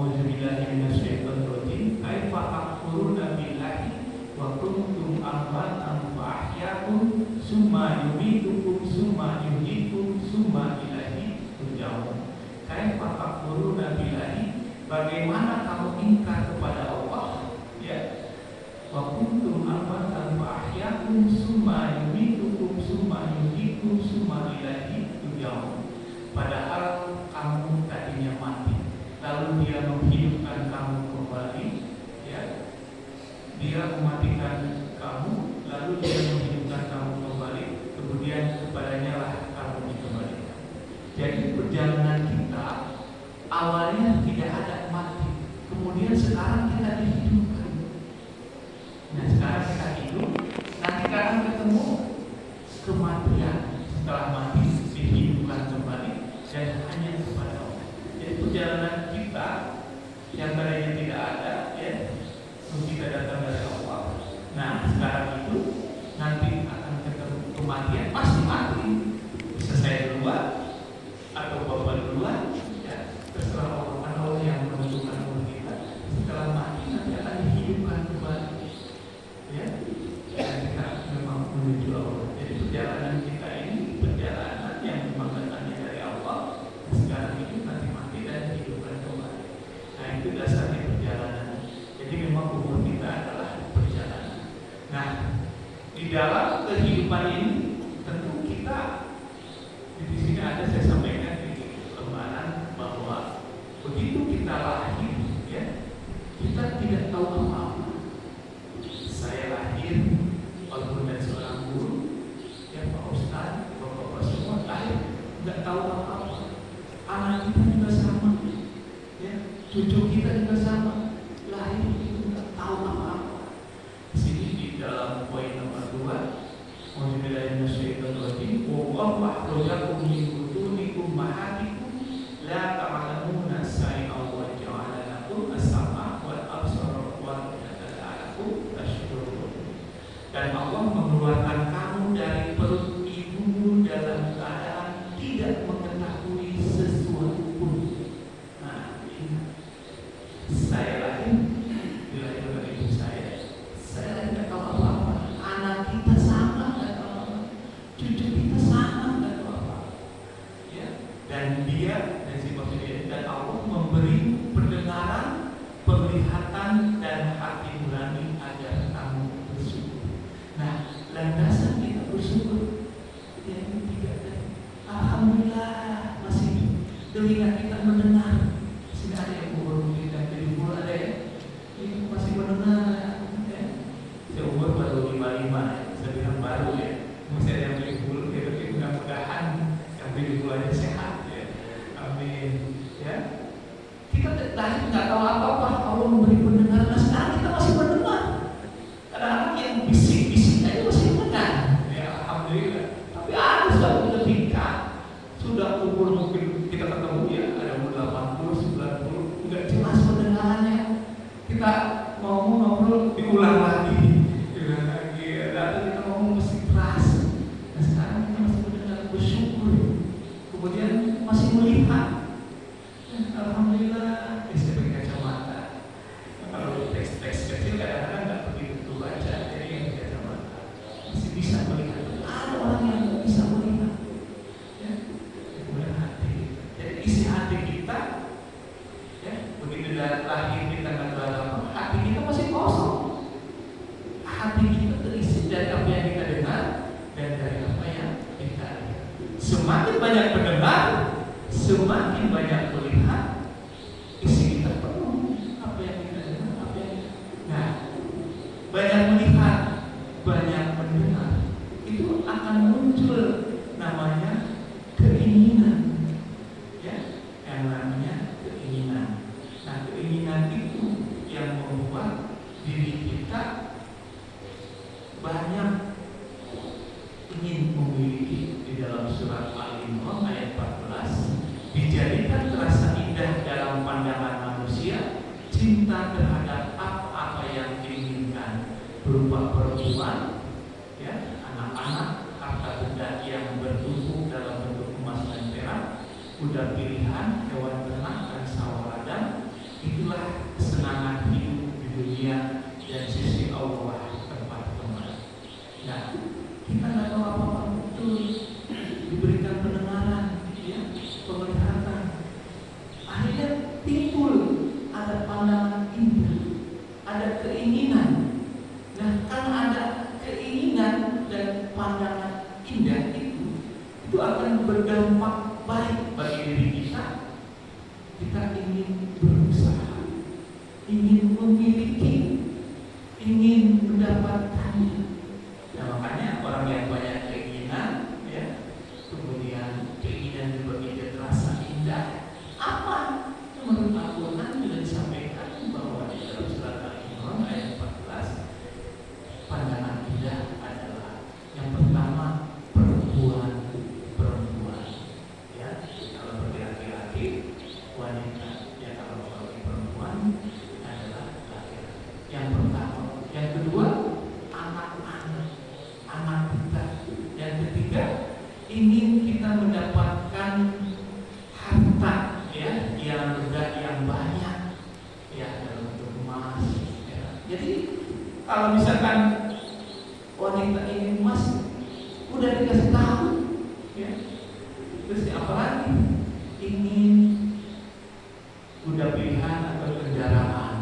Auzubillahi minasyaitonir rajim. Kaifa takfuruna billahi wa kuntum amwatan fa ahyaakum summa yumitukum summa yuhyikum summa ilaihi turja'un. Kaifa takfuruna billahi, bagaimana kamu ingkar kepada Allah, ya. Wa kuntum amwatan fa ahyaakum summa yumitukum summa yuhyikum summa ilaihi turja'un. Padahal kamu tadinya mati, lalu Dia menghidupkan kamu kembali, ya. Dia mematikan kamu, lalu Dia menghidupkan kamu kembali, kemudian kepadanya lah kamu dikembalikan. Jadi perjalanan kita awalnya tidak ada mati, kemudian sekarang kita dihidupkan. Nah, sekarang kita hidup, nanti akan ketemu kematian. Setelah mati dihidupkan kembali dan hanya kepada Allah. Jadi perjalanan kita yang tadinya tidak ada, ya, kita datang dari Allah. Nah, sekarang itu nanti akan ketemu kematian, pasti mati. Bisa saya duluan atau Bapak duluan, ya, terserah Allah. Kan Allah yang menentukan umur kita. Setelah mati nanti akan dihidupkan kembali, ya. Dan kita memang menuju Allah. Jadi perjalanan kita ini perjalanan yang memang datangnya dari Allah. Sekarang ini nanti mati dan dihidupkan kembali. Nah, itu dasarnya perjalanan. Jadi memang umur kita adalah perjalanan. Nah, di dalam kehidupan ini tentu kita di sini ada, saya sampaikan di lembaran, bahwa begitu kita lahir, ya, kita tidak tahu apa-apa. Saya lahir walaupun dari seorang guru, ya, Pak Ustadz, Bapak-bapak semua lahir nggak tahu apa-apa. Anak kita juga sama, ya, cucu kita juga sama, lahir itu nggak tahu apa-apa. Di sini di dalam poin nomor 2, Auzubillahi minasyaitonir rajim. Wallahu akhrajakum min butunikum ummahatikum la ta'lamuna shay'an wa ja'ala lakum as-sam'a wal absara wal af'idata la'allakum tashkurun. Dan Allah mengeluarkan kamu dari perut ibumu dalam keadaan tidak mengetahui sesuatu pun. Nah, ini saya lahir dilahirkan oleh ibu saya tidak tahu apa-apa. Anak kita sama nggak tahu apa-apa, cucu kita sama nggak tahu apa-apa, ya. Dan Dia dan si Bapak dan Allah memberi pendengaran, penglihatan dan hati nurani agar kamu bersyukur. Nah, landasan kita bersyukur yang ketiga, alhamdulillah masih telinga kita mendengar. Sini ada yang umur mungkin dan 70 ada ya, ini masih mendengar, ya. Saya umur baru 55, saya bilang baru, ya. Masih ada yang 70, ya, tapi mudah-mudahan yang 70 aja sehat, ya. Amin, ya. Kita tadi nggak tahu apa-apa, Allah memberi pendengaran. Nah, sekarang kita masih mendengar. Kadang-kadang yang bisik-bisik aja masih mendengar, ya, alhamdulillah. Tapi ada suatu ketika sudah umur mungkin kita ketemu, ya, ada umur 80, 90, nggak jelas pendengarannya. Kita ngomong ngobrol diulang lagi, lalu kita ngomong mesti keras. Nah, sekarang kita masih mendengar, bersyukur, kemudian masih melihat. Alhamdulillah, bisa pakai kacamata. Kalau teks-teks kecil kadang-kadang nggak begitu baca, jadi yang pakai kacamata masih bisa melihat. Ada orang yang nggak bisa melihat, ya. Kemudian hati, jadi isi hati kita, ya, begitu lahir kita nggak tahu apa, hati kita masih kosong. Hati kita terisi dari apa yang kita dengar dan dari apa yang kita lihat. Semakin banyak mendengar, semakin banyak melihat, isi kita penuh apa yang kita dengar, apa yang kita. Nah, banyak melihat, banyak mendengar, itu akan muncul namanya keinginan, ya, yang namanya keinginan. Nah, keinginan itu yang membuat diri kita banyak ingin memiliki. Di dalam surat Al-Imran ayat 14, dijadikan terasa indah dalam pandangan manusia cinta terhadap apa-apa yang diinginkan, berupa perempuan, ya, anak-anak, harta benda yang bertubuh dalam bentuk emas dan perak, kuda pilihan, hewan ternak dan sawah ladang. Itu dan sisi Allah tempat kembali. Nah, kita nggak tahu apa-apa betul, diberikan pendengaran, ya, penglihatan. Akhirnya timbul ada pandangan indah, ada keinginan. Nah, karena ada keinginan dan pandangan indah itu akan berdampak baik bagi diri kita. Kita ingin berusaha, ingin memiliki, ingin mendapatkannya. Nah, makanya orang yang banyak keinginan, ya, kemudian keinginan juga terasa indah. Apa? Menurut Al-Quran sudah disampaikan bahwa di dalam surat Al-Imran ayat 14, pandangan indah adalah yang pertama perempuan, ya, kalau bagi laki-laki wanita, ya kalau bagi perempuan adalah laki-laki. Yang pertama, yang kedua anak kita, yang ketiga ingin kita mendapatkan harta, ya, yang banyak, ya, dalam bentuk emas, ya. Jadi kalau misalkan wanita ingin emas, udah dikasih tahu, ya. Terus apa lagi? Ingin kuda pilihan atau kendaraan,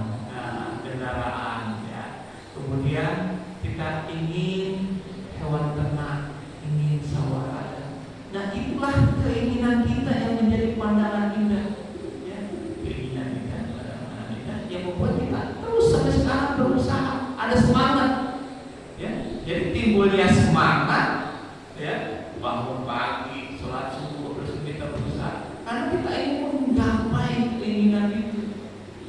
kendaraan, ya. Kemudian kita ingin hewan ternak, ingin sawah ada. Nah, itulah keinginan kita yang menjadi pandangan indah, ya. Keinginan kita, pandangan indah yang membuat kita terus sampai sekarang berusaha, ada semangat, ya. Jadi timbulnya semangat, ya, bangun pagi, sholat subuh, terus kita berusaha karena kita ingin menggapai keinginan itu.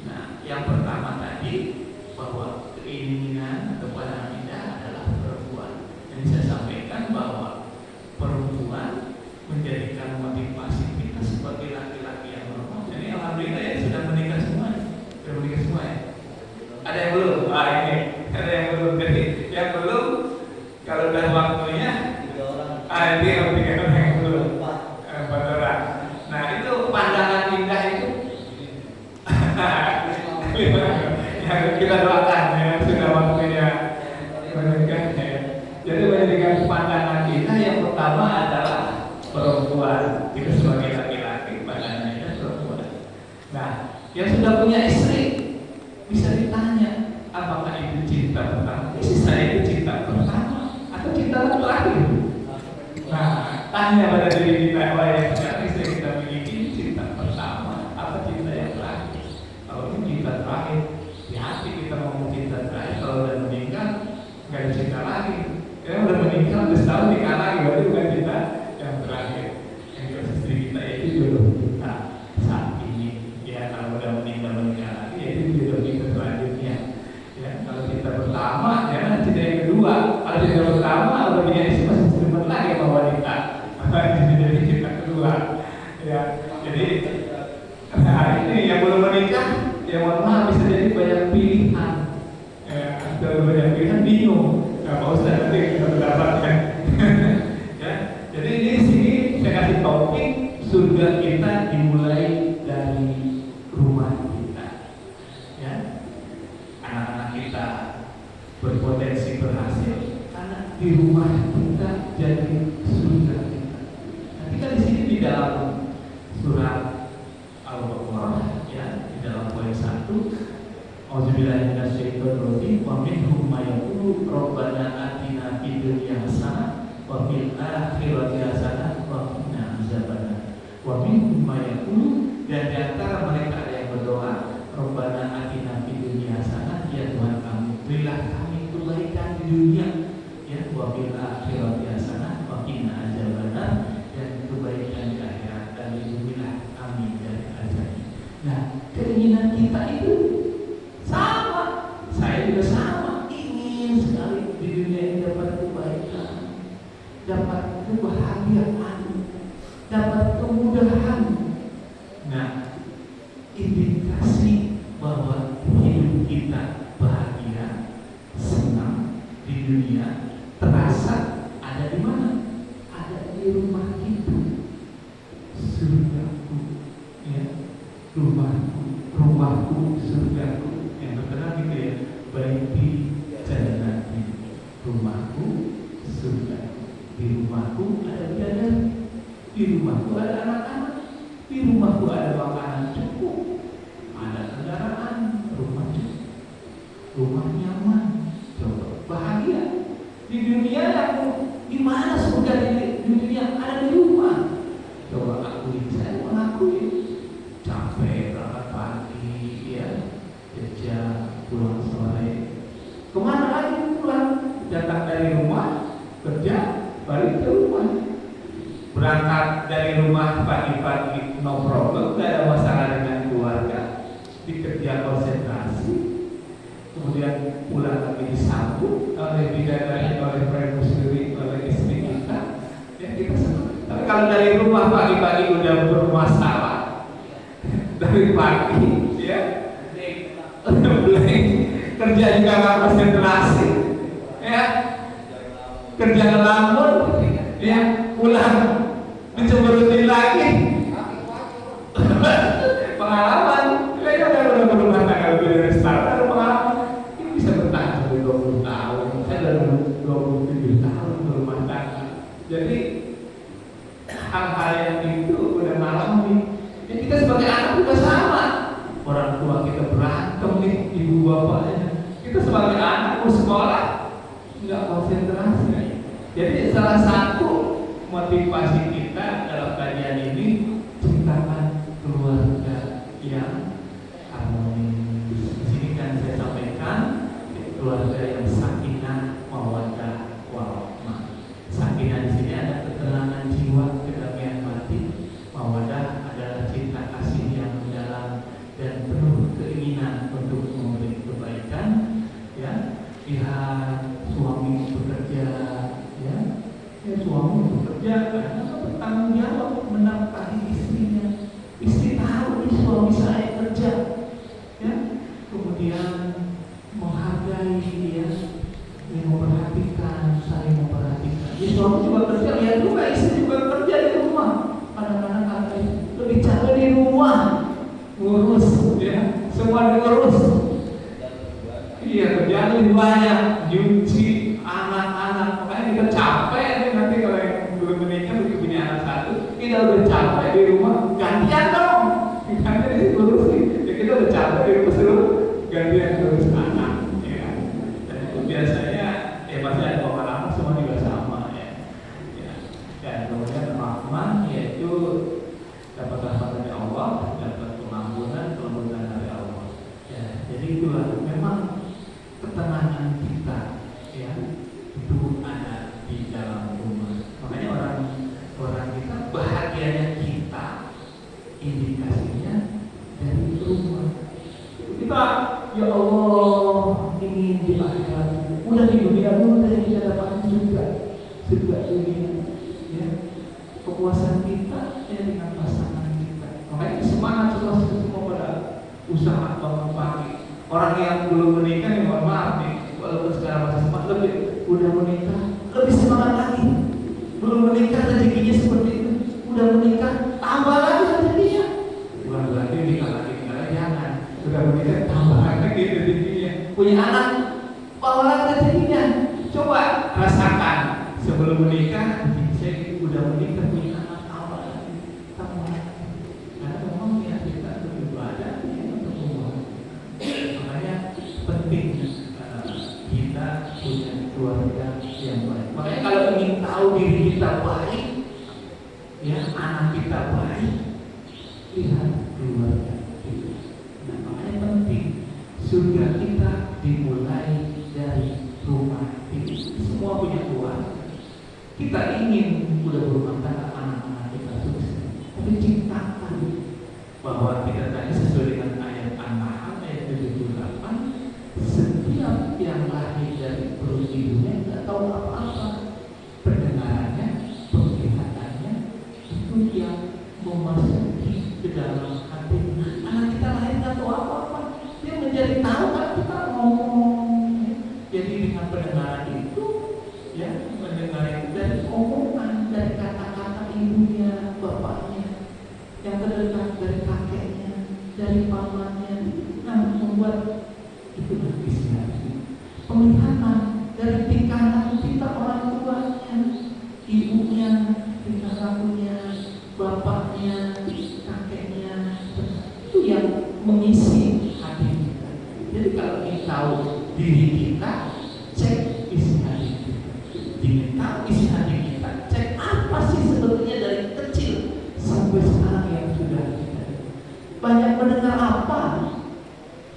Nah, yang pertama tadi bahwa keinginan atau pandangan indah adalah perempuan. Jadi saya sampaikan bahwa perempuan menjadikan motivasi kita sebagai laki-laki yang normal. Jadi alhamdulillah ya sudah menikah semua, ya. Ada yang belum? Ini ada yang belum. Jadi yang belum, kalau udah waktunya, ini yang belum. 4 orang. Nah, itu pandangan indah itu. Yang kita doakan, ya, sudah waktunya menikah, ya. Jadi menjadikan pandangan indah yang pertama adalah perempuan. Kita sebagai laki-laki pandangannya perempuan. Nah, yang sudah punya istri bisa ditanya, apakah itu cinta pertama? Istri saya itu cinta pertama atau cinta terakhir? Nah, tanya pada diri kita, yang sekarang istri kita miliki cinta pertama atau cinta yang terakhir? Kalau ini cinta terakhir, hati kita ngomong cinta terakhir. Kalau udah meninggal nggak ada cinta lagi. Karena udah meninggal udah setahun nikah lagi, berarti bukan cinta yang terakhir. Yang jelas istri kita itu jodoh kita saat ini, ya. Kalau udah meninggal lagi, ya itu jodoh kita selanjutnya, ya. Kalau cinta pertama, ya, cinta yang kedua. Kalau cinta pertama udah punya istri masih sempet lagi sama wanita, jadi cinta kedua, ya. Jadi nah, ini yang belum menikah, ya, mohon maaf, bisa jadi banyak pilihan, ya. Kalau banyak pilihan bingung. Pak Ustaz nanti kita mendapatkan. Ya, jadi di sini saya kasih topik, surga kita dimulai dari rumah kita, ya. Anak-anak kita berpotensi berhasil karena di rumah kita jadi surga kita. Nanti kan di sini di dalam surat Al-Baqarah, ya, di dalam poin 1. Auzubillahi minasyaitonirrajim. Wa minhum may yaqulu rabbana atina fid dunya hasanah wa fil akhirati hasanah wa qina azabannar. Wa minhum may yaqulu, dan di antara mereka ada yang berdoa, rabbana atina fid dunya hasanah, ya Tuhan kami, berilah kami kebaikan di dunia, ya, wa fil akhirati hasanah wa qina azabannar, dan kebaikan di akhirat, dan lindungilah kami dari azab. Nah, keinginan kita itu sama, saya juga sama, ingin sekali di dunia ini dapat kebaikan, dapat kebahagiaan, dapat kemudahan. Nah, indikasi bahwa hidup kita bahagia, senang di dunia terasa ada di mana? Ada di rumah kita. Surgaku, ya, rumahku, surgaku. Yang terkenal gitu, ya, baiti rumahku ada anak-anak, di rumahku ada makanan cukup, ada kendaraan, rumah cukup, rumah nyaman, coba bahagia. Di dunia yang di mana surga di dunia ada di rumah. Coba akui, saya mengakui capek berangkat pagi, ya kerja pulang sore, kemana lagi pulang? Datang dari rumah kerja, balik ke rumah. Berangkat dari rumah pagi-pagi no problem, gak ada masalah dengan keluarga, dikerja konsentrasi, kemudian pulang lagi disambut oleh bidadari, oleh pramugari, oleh istri kita, ya kita senang. Tapi kalau dari rumah pagi-pagi udah bermasalah, dari pagi, ya, kerja juga nggak konsentrasi, ya, kerja ngelamun, ya, pulang dicemberutin lagi. Pengalaman, kayaknya udah berumah tangga lebih dari start, ada pengalaman. Ini bisa bertahan sampai 20 tahun. Saya udah 27 tahun berumah tangga. Jadi hal-hal yang itu udah ngalami. Ya, kita sebagai anak juga sama. Orang tua kita berantem nih, ibu bapaknya. Kita sebagai anak mau sekolah nggak konsentrasi. Jadi salah satu motivasi kita dalam kajian ini ciptakan keluarga yang harmonis. Di sini kan saya sampaikan keluarga yang sakinah, mawaddah, warahmah. Sakinah di sini ada ketenangan jiwa, kedamaian batin. Mawaddah adalah cinta kasih yang mendalam dan penuh keinginan untuk memberi kebaikan. Ya, lihat suami bekerja, ya, suami bekerja karena bertanggung jawab menafkahi istrinya. Istri tahu nih suami saya kerja, ya, kemudian menghargai dia, memperhatikan, saling memperhatikan. Ya, suami juga kerja, lihat juga istri juga kerja di rumah. Kadang-kadang ada lebih capek di rumah, ngurus, ya, semua diurus. Iya, kerjaan lebih banyak, nyuci anak-anak, makanya kita capek nih nanti kalau yang belum menikah punya anak satu, kita udah capek di rumah, gantian dong, gantian sih ngurusin, ya kita udah capek di rumah suruh gantian ngurus anak, ya. Dan itu biasanya, ya pasti ada pengalaman semua juga sama, ya. Dan kemudian rahmah yaitu dapat rahmat dari Allah, dapat pengampunan, kelembutan dari Allah. Ya, jadi itulah memang ketenangan kita, ya, itu ada di dalam rumah. Makanya orang kita bahagianya kita indikasinya dari rumah. Kita ya Allah ingin di akhirat, udah di dunia dulu dari kita dapat surga dunia, ya, kepuasan kita ya dengan pasangan kita. Makanya semangat semua pada usaha bangun pagi. Orang yang belum menikah, yang mohon maaf nih, walaupun sekarang masih semangat, lebih udah menikah, lebih semangat lagi. Belum menikah rezekinya seperti itu, udah menikah tambah lagi rezekinya. Bukan berarti nikah lagi jangan. Udah menikah tambah lagi rezekinya. Punya anak, bawa lagi rezekinya. Coba rasakan sebelum menikah, saya udah menikah punya anak tambah lagi. Karena memang ya kita beribadah untuk Allah. Makanya penting kita punya keluarga yang baik. Makanya kalau ingin tahu diri kita baik, ya, anak kita baik, lihat keluarga kita. Nah, makanya penting surga kita dimulai dari rumah kita. Semua punya keluarga. Kita ingin udah berumah tangga, anak-anak kita sukses, tapi ciptakan bahwa kita tadi sesuai dengan ayat An-Nahl ayat 78, setiap yang lahir dari perut ibunya tidak tahu apa-apa, pendengarannya, penglihatannya itu yang memasuki ke dalam hati. Anak kita lahir tidak tahu apa-apa, dia menjadi tahu kan kita ngomong. Jadi dengan pendengaran itu, ya, mendengar itu dari omongan, dari kata-kata ibunya, bapaknya, yang terdekat, dari kakeknya, dari pamannya. Nah, membuat itu berkisah. Penglihatan dari tingkah laku kita orang tuanya, ibunya, tingkah lakunya, buka isi hati kita, cek apa sih sebetulnya dari kecil sampai sekarang yang sudah kita banyak mendengar apa,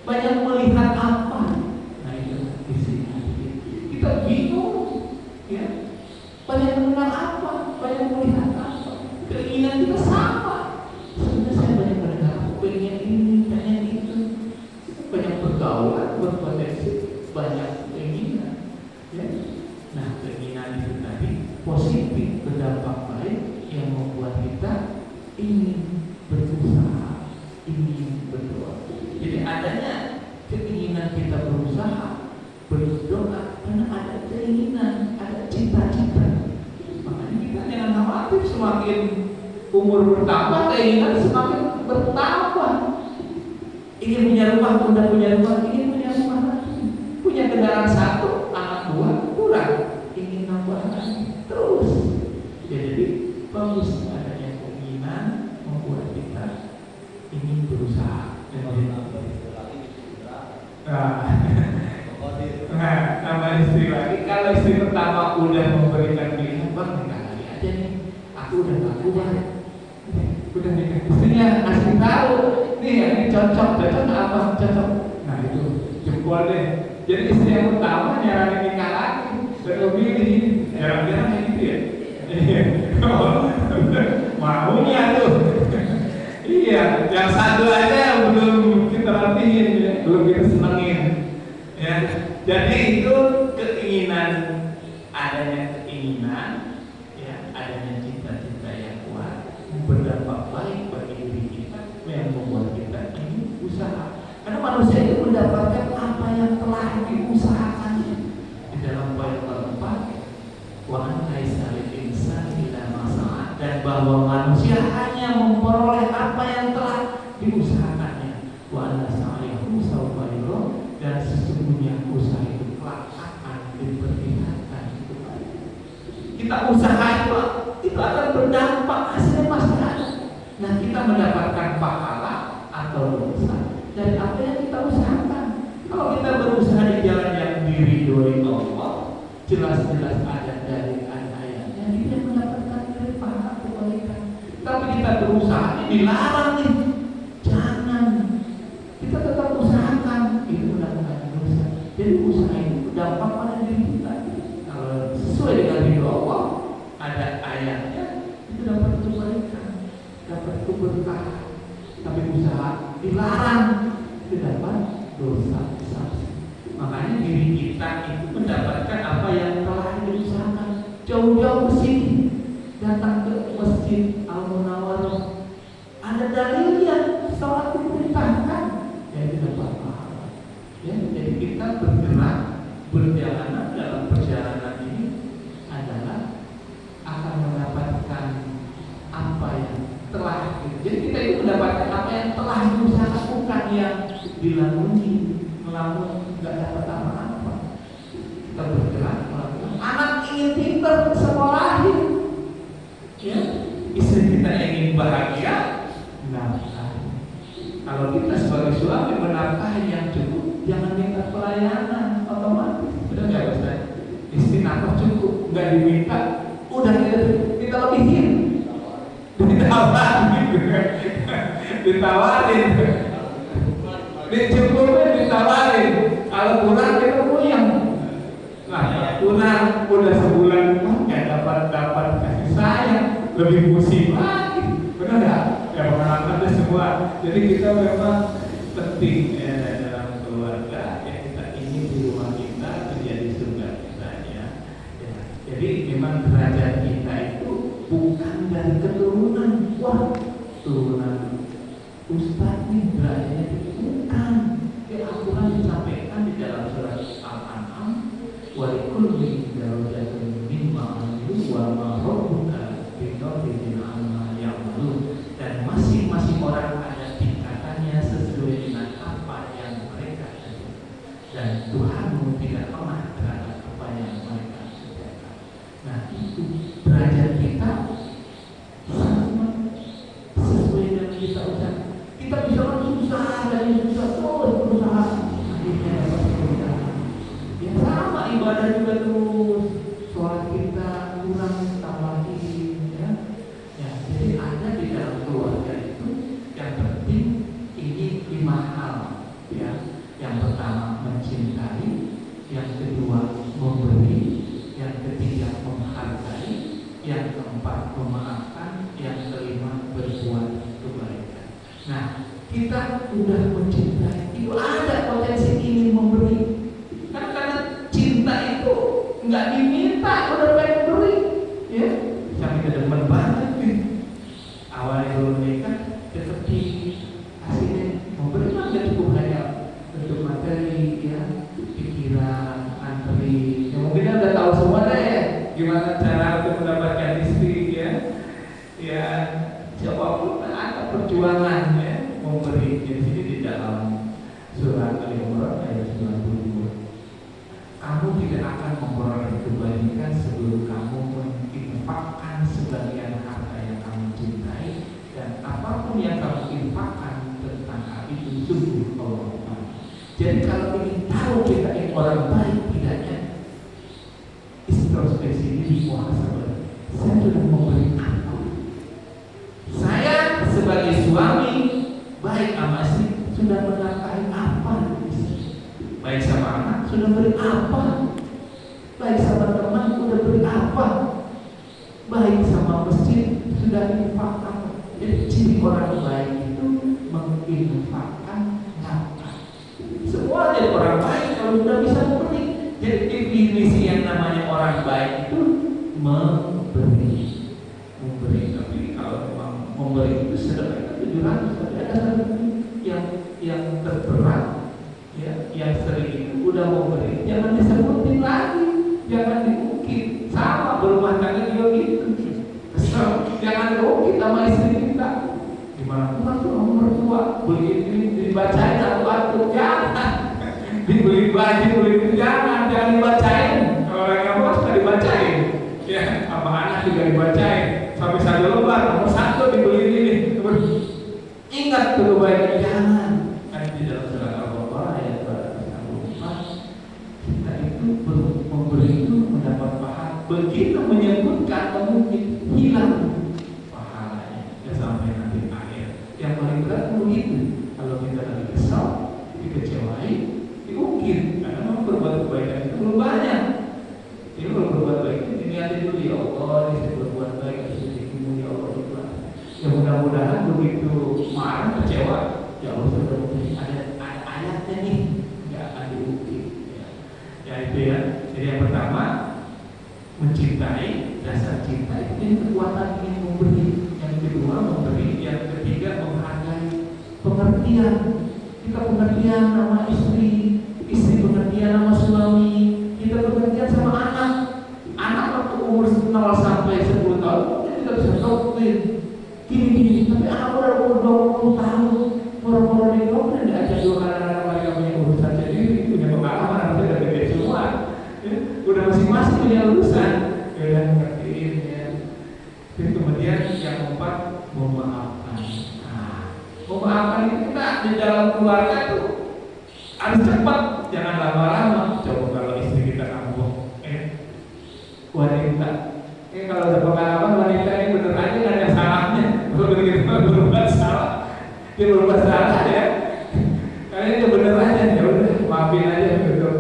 banyak melihat apa. Nah itu isi hati kita bingung, ya. Banyak mendengar apa, banyak melihat apa, keinginan kita sama. Sebenarnya saya banyak mendengar, pengen ini, pengen itu, banyak pergaulan, berpotensi, banyak keinginan, ya. Nah keinginan itu tadi positif, berdampak baik yang membuat kita ingin berusaha, ingin berdoa. Jadi adanya keinginan kita berusaha, berdoa, karena ada keinginan, ada cita-cita. Makanya kita jangan khawatir, semakin umur bertambah keinginan semakin bertambah. Ingin punya rumah, udah punya rumah, ingin punya rumah lagi, punya kendaraan satu, anak dua, kurang, ingin nambah lagi terus. Jadi bagus adanya keinginan membuat kita ingin berusaha. Nama istri lagi. Kalau istri pertama udah memberikan pilihan, bang nikah lagi aja nih, aku udah gak kuat, udah nikah. Istrinya kasih tahu, nih ini cocok apa cocok. Nah itu jempol deh. Jadi istri yang pertama nyaranin nikah lagi, dan memilih ini jarang-jarang kayak gitu ya. Maunya tuh. Iya, yang satu aja belum kita latihin, ya. Belum kita senengin, ya. Jadi itu keinginan, adanya keinginan, ya, adanya cita-cita yang kuat, berdampak baik bagi diri kita, yang membuat kita ingin usaha. Karena manusia itu mendapatkan apa yang telah diusahakannya. Di dalam poin keempat, wa laisa lil insani illa ma sa'a, dan bahwa manusia hanya memperoleh apa yang telah diusahakannya. Wa anna sa'yahu sawfa yura, dan sesungguhnya usaha itu kelak akan diperlihatkan kepada kita. Usaha itu akan berdampak, hasilnya pasti ada. Nah kita mendapatkan pahala atau dosa dari apa yang kita usahakan. Kalau kita berusaha di jalan yang diridhoi Allah, jelas-jelas ada dari ayat-ayatnya, kita mendapatkan dari pahala kebaikan. Tapi kita berusaha dilarang nih, jangan. Kita tetap usahakan, itu mendapatkan dosa. Jadi usaha itu berdampak pada diri kita. Kalau sesuai dengan ridho Allah, ada ayatnya, itu dapat kebaikan, dapat keberkahan. Tapi usaha dilarang, itu dapat dosa besar. Makanya diri kita itu mendapatkan apa yang telah diusahakan. Jauh-jauh ke sini, datang ke Masjid Al-Munawwarah, ada dalilnya, sholat diperintahkan, ya itu dapat pahala. Ya, jadi kita bergerak, berjalanan dalam perjalanan ini adalah akan mendapatkan apa yang telah. Jadi kita itu mendapatkan apa yang telah diusahakan, bukan yang dilalui, melamun nggak dapat apa-apa. Kita bergerak melakukan. Anak ingin pintar sekolahin, ya. Istri kita ingin bahagia, nafkahi. Kalau kita sebagai suami menafkahi yang cukup, jangan minta pelayanan otomatis. Benar nggak Ustaz? Istri nafkah cukup, nggak diminta, udah kita lebihin, ditawarin, dicukupin, ditawarin. Kalau kurang kita puyeng. Nah, kurang udah sebulan nggak dapat kasih sayang, lebih pusing lagi. Benar nggak? Ya pengalaman itu semua. Jadi kita memang penting ya dalam keluarga, ya kita ingin di rumah kita menjadi surga kita, ya. Jadi memang derajat kita itu bukan dari keturunan. Wah, turunan Ustaz nih derajatnya itu bukan. Al-Quran disampaikan di dalam surat Al-An'am, wa likulli darajatun mimma 'amilu wa ma rabbuka bighafilin 'amma ya'malun, dan masing-masing orang ada tingkatannya sesuai dengan apa yang mereka kerjakan, dan Tuhanmu tidak pernah terhadap apa yang mereka kerjakan. Nah itu derajat kita sama sesuai dengan kita usaha. Kita bisa susah dari susah terus berusaha, akhirnya dapat kemudahan. Ya sama ibadah juga terus, sholat kita udah mencintai, itu ada potensi ingin memberi. Karena cinta itu nggak diminta, udah pengen beri, ya. Sampai kita demen banget nih. Awalnya belum nikah, tetapi hasilnya memberi mah nggak cukup hanya untuk materi, ya, pikiran, antri. Ya mungkin udah tahu semua deh ya, gimana cara untuk mendapatkan istri, ya. Ya, siapapun ada perjuangan, ya, memberi. Di sini di dalam surat Al-Imran ayat 92. Kamu tidak akan memperoleh kebaikan sebelum kamu menginfakkan sebagian harta yang kamu cintai, dan apapun yang kamu infakkan tentang hal itu sungguh Allah. Jadi kalau ingin tahu kita ini orang baik tidaknya, introspeksi diri, muhasabah. Saya sudah memberi apa? Saya sebagai suami baik sama istri sudah menafkahi apa? Baik sama anak sudah beri apa? Baik sama teman sudah beri apa? Baik sama masjid sudah infakkan. Jadi ciri orang baik itu menginfakkan nafkah. Semua jadi orang baik kalau sudah bisa memberi. Jadi definisi yang namanya orang baik itu memberi. Tapi kalau memang memberi itu sedekah 700, tapi ada yang terberat, ya, yang sering itu udah memberi, jangan disebutin lagi, jangan diungkit. Sama berumah tangga juga gitu. Kesel, jangan diungkit sama istri kita. Gimana kurang tuh sama mertua, beli ini dibacain satu-satu, jangan. Dibeli baju, beli itu jangan dibacain. Kalau orang yang bos nggak dibacain, ya, sama anak juga dibacain. Sampai satu lembar, nomor 1 dibeli ini. Ingat tuh kebaikan, jangan. Kan di dalam surat Al-Baqarah ayat 264, kita itu memberi itu mendapat pahala. Begitu menyebutkan mungkin hilang pahalanya. Ya sampai nanti akhir. Yang paling berat begitu. Kalau kita lagi kesal, dikecewai, diungkit. Karena memang berbuat kebaikan itu belum banyak. Jadi kalau berbuat baik itu diniatin dulu, ya Allah, ini saya berbuat baik, ya Allah, ikhlas. Ya mudah-mudahan begitu marah, kecewa, ya Allah sudah mungkin ada ayatnya nih, nggak akan diungkit. Ya itu ya. Jadi yang pertama mencintai, dasar cinta itu kekuatan ingin memberi. Yang kedua memberi, yang ketiga menghargai, pengertian. Kita pengertian sama istri pengertian sama suami, kita pengertian sama anak. Anak waktu umur 0 sampai 10 tahun mungkin tidak bisa doktrin gini, tapi anak udah umur 20 tahun moro-moro di doktrin diajak 2 kali anak mereka punya urusan sendiri, punya pengalaman, harusnya udah gede semua, ya, udah masing-masing punya urusan, ya udah ngertiin, ya. Dan kemudian yang keempat memaafkan. Memaafkan itu kita di dalam keluarga tuh harus cepat, jangan lama-lama. Coba kalau istri kita ngambek, wanita, kalau ada pengalaman wanita ini bener aja nggak ada salahnya. Kalau kita berbuat salah, dia berbuat salah, ya. Karena dia bener aja, ya udah maafin aja, betul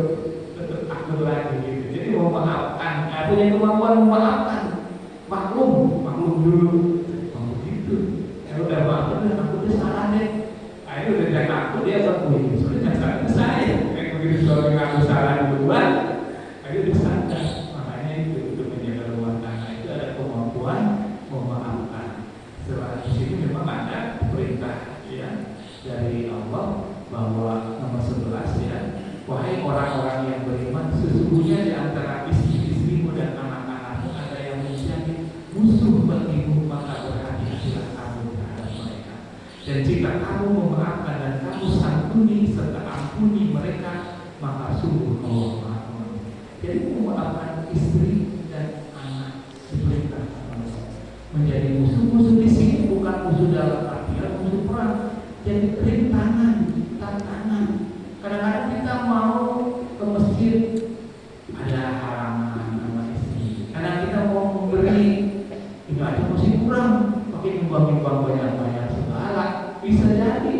akur lagi gitu. Jadi memaafkan, punya kemampuan memaafkan, maklum dulu, begitu. Ya udah maafin, aku udah salah deh. Ayo udah jangan aku, dia berkuih. Soalnya salah saya. Kayak begitu suami ngaku salah duluan, ayo disadar. Makanya itu untuk menjaga rumah tangga itu ada kemampuan memaafkan. Selain di sini memang ada perintah, ya, dari Allah bahwa nomor 11, ya, wahai orang-orang yang beriman, sesungguhnya di antara istri-istrimu dan anak-anakmu ada yang menjadi musuh bagimu, maka berhati-hatilah kamu terhadap mereka. Dan jika kamu memaafkan dan kamu santuni serta ampuni mereka, maka sungguh Allah Maha Pengampun. Jadi memaafkan istri dan anak diperintah menjadi musuh-musuh di sini bukan musuh dalam artian musuh perang. Jadi rintangan, tantangan. Kadang-kadang kita mau ke masjid ada halangan sama istri. Kadang kita mau memberi, ini aja masih kurang, pakai nyumbang banyak-banyak segala. Bisa jadi